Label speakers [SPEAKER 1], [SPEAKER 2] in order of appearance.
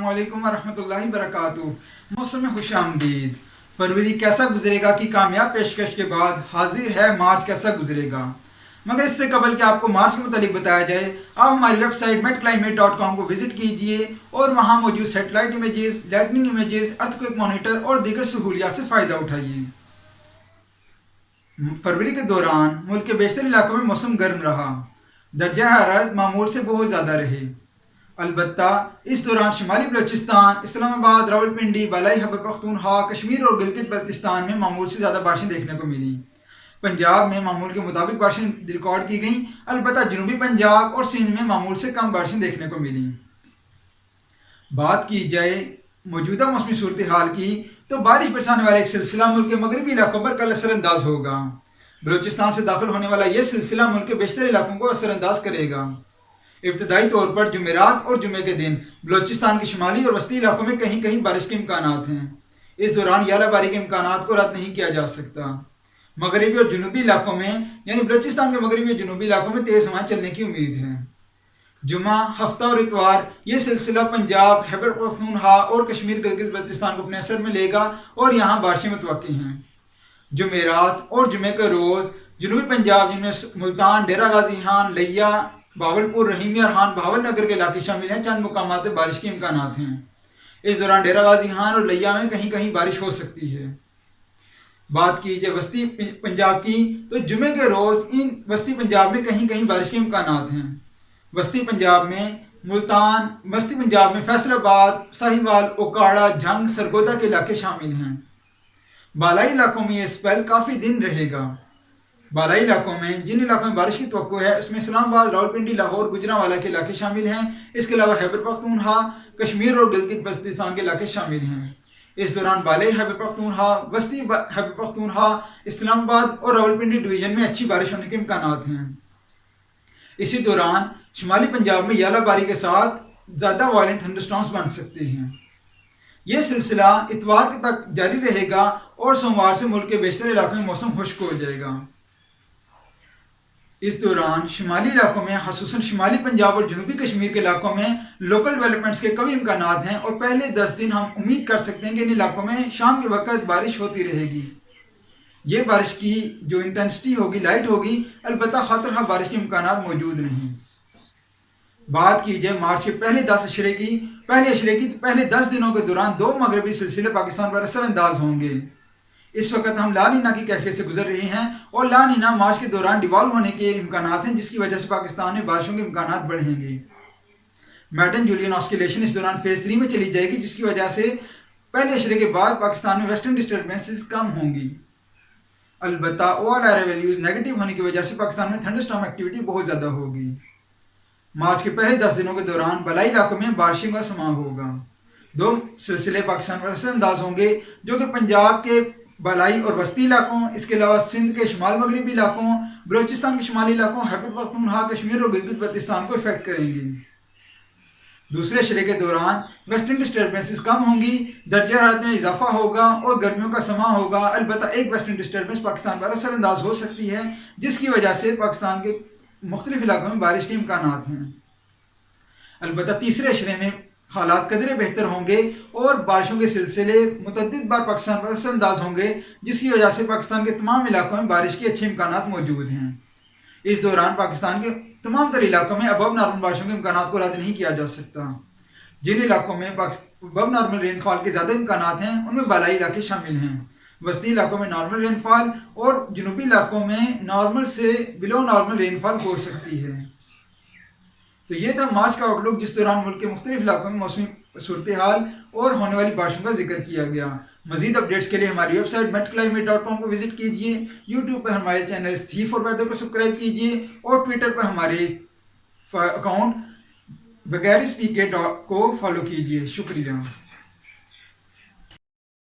[SPEAKER 1] अस्सलामुअलैकुम वरहमतुल्लाहि वबरकातुहू। मौसम में खुश आमदीद। फरवरी कैसा गुजरेगा की कामयाब पेशकश के बाद हाजिर है मार्च कैसा गुजरेगा। मगर इससे कबल कि आपको मार्च के मुतालिक बताया जाए, आप हमारी वेबसाइट metclimate.com को विजिट कीजिए और वहाँ मौजूद satellite images, lightning images, earthquake monitor और दीगर सहूलियात से फ़ायदा उठाइए। फरवरी के दौरान मुल्क के बेशतर इलाकों में मौसम गर्म रहा। दर्जा हरारत मामूल से बहुत ज़्यादा रही। अलबत्ता इस दौरान शिमाली बलूचिस्तान, इस्लामाबाद, रावलपिंडी, बालाई खैबर पख्तूनख्वा, कश्मीर और गिलगित बल्तिस्तान में मामूल से ज़्यादा बारिशें देखने को मिली। पंजाब में मामूल के मुताबिक बारिशें रिकॉर्ड की गईं। अलबत्ता जनूबी पंजाब और सिंध में मामूल से कम बारिशें देखने को मिली। बात की जाए मौजूदा मौसमी सूरत हाल की, तो बारिश बरसाने वाला एक सिलसिला मुल्क के मगरबी इलाकों पर कल असरअंदाज होगा। बलूचिस्तान से दाखिल होने वाला यह सिलसिला मुल्क के बेशतर इलाकों को असरअंदाज करेगा। इब्तदाई तौर पर जुमेरात और जुमे के दिन बलूचिस्तान के शुमाली और वस्ती इलाकों में कहीं कहीं बारिश के इम्कानात हैं। इस दौरान यालाबारी के इम्कानात को रद्द नहीं किया जा सकता। मगरबी और जनूबी इलाकों में यानी बलूचिस्तान के मगरबी और जनूबी इलाकों में तेज हवाएं चलने की उम्मीद है। जुमा, हफ्ता और इतवार ये सिलसिला पंजाब, खैबर पख्तूनख्वा और कश्मीर गिलगित बल्तिस्तान को अपने असर में लेगा और यहाँ बारिशें मुतवक्की हैं। जुमेरात और जुमे के रोज़ जनूबी पंजाब जिनमें मुल्तान, डेरा गाजी खान, लिया, बावलपुर, रहीमिया और खान बहावल नगर के इलाके शामिल हैं, चंद मुकामात पर बारिश के इम्कानात हैं। इस दौरान डेरा गाजी खान और लिया में कहीं कहीं बारिश हो सकती है। बात की जाए वस्ती पंजाब की, तो जुमे के रोज़ इन वस्ती पंजाब में कहीं कहीं बारिश के इम्कानात हैं। वस्ती पंजाब में मुल्तान, वस्ती पंजाब में फैसलाबाद, साहिवाल, ओकाड़ा, जंग, सरगोदा के इलाके शामिल हैं। बालाई इलाकों में यह स्पेल काफ़ी दिन रहेगा। बालाई इलाकों में जिन इलाकों में बारिश की तवक्को है उसमें इस्लामाबाद, रावलपिंडी, लाहौर, गुजरांवाला के इलाके शामिल हैं। इसके अलावा खैबर पख्तूनख्वा, कश्मीर और गिलगित बल्तिस्तान के इलाके शामिल हैं। इस दौरान बालाई खैबर पख्तूनख्वा, वस्ती खैबर पख्तूनख्वा, इस्लामाबाद और रावलपिंडी डिवीजन में अच्छी बारिश होने के इम्कानात हैं। इसी दौरान शुमाली पंजाब में यालाबारी के साथ ज़्यादा वायलेंट थंडरस्टॉर्म्स बन सकते हैं। यह सिलसिला इतवार तक जारी रहेगा और सोमवार से मुल्क के बेशतर इलाकों में मौसम खुश्क हो जाएगा। इस दौरान शुमाली इलाकों में ख़ुसूसन शुमाली पंजाब और जनूबी कश्मीर के इलाकों में लोकल डेवलपमेंट्स के कई इम्कानात हैं और पहले 10 दिन हम उम्मीद कर सकते हैं कि इन इलाकों में शाम के वक्त बारिश होती रहेगी। ये बारिश की जो इंटेंसिटी होगी लाइट होगी, अलबत्ता खतरा बारिश के इम्कानात मौजूद नहीं। बात की जाए मार्च के पहले 10 अशरे की, पहले 10 दिनों के दौरान 2 मगरबी सिलसिले पाकिस्तान पर असरअंदाज होंगे। इस वक्त हम ला नीना की कैफियत से गुजर रहे हैं और ला नीना मार्च के दौरान डिवॉल्व होने के इम्कानात हैं, जिसकी वजह से पाकिस्तान में बारिशों के इम्कानात बढ़ेंगे। मैडन जूलियन ऑस्किलेशन इस दौरान फेज 3 में चली जाएगी, जिसकी वजह से पहले अशरे के बाद पाकिस्तान में वेस्टर्न डिस्टर्बेंसेस कम होंगी। अलबत्ता ORI वैल्यूज नेगेटिव होने की वजह से पाकिस्तान में थंडरस्टॉर्म एक्टिविटी बहुत ज़्यादा होगी। मार्च के पहले 10 दिनों के दौरान बलाई इलाकों में बारिशों का समां होगा। 2 सिलसिले पाकिस्तान पर असरअंदाज होंगे, जो कि पंजाब के बालाई और वस्ती इलाकों, इसके अलावा सिंध के शुमाल मगरबी इलाकों, बलूचिस्तान के शुमाली इलाकों, खैबर पख्तूनख्वा, कश्मीर और गिलगित बल्तिस्तान को इफेक्ट करेंगी। दूसरे अशरे के दौरान वेस्टर्न डिस्टर्बेंसेस कम होंगी, दर्जा हरारत में इजाफा होगा और गर्मियों का समा होगा। अलबत्ता एक वेस्टर्न डिस्टर्बेंस पाकिस्तान पर असरअंदाज हो सकती है, जिसकी वजह से पाकिस्तान के मुख्तलिफ इलाकों में बारिश के इम्कानात हैं। अलबत्ता तीसरे अशरे में हालात कदरे बेहतर होंगे और बारिशों के सिलसिले मुतअद्दिद बार पाकिस्तान पर असरअंदाज होंगे, जिसकी वजह से पाकिस्तान के तमाम इलाकों में बारिश के अच्छे इम्कानात मौजूद हैं। इस दौरान पाकिस्तान के तमाम तर इलाकों में अबव नॉर्मल बारिशों के इम्कानात को रद्द नहीं किया जा सकता। जिन इलाकों में अबव नॉर्मल रेनफॉल के ज़्यादा इम्कानात हैं उनमें बालाई इलाके शामिल हैं। वस्ती इलाकों में नॉर्मल रेनफॉल और जनूबी इलाकों में नॉर्मल से बिलो नॉर्मल रेनफॉल हो सकती है। तो ये था मार्च का आउटलुक, जिस दौरान मुल्क के मुख्तलिफ इलाकों में मौसमी सूरत हाल और होने वाली बारिशों का जिक्र किया गया। मजीद अपडेट्स के लिए हमारी वेबसाइट metclimate.com को विजिट कीजिए। यूट्यूब पर हमारे चैनल C4 वेदर को सब्सक्राइब कीजिए और ट्विटर पर हमारे अकाउंट बगैर स्पीकर को फॉलो कीजिए। शुक्रिया।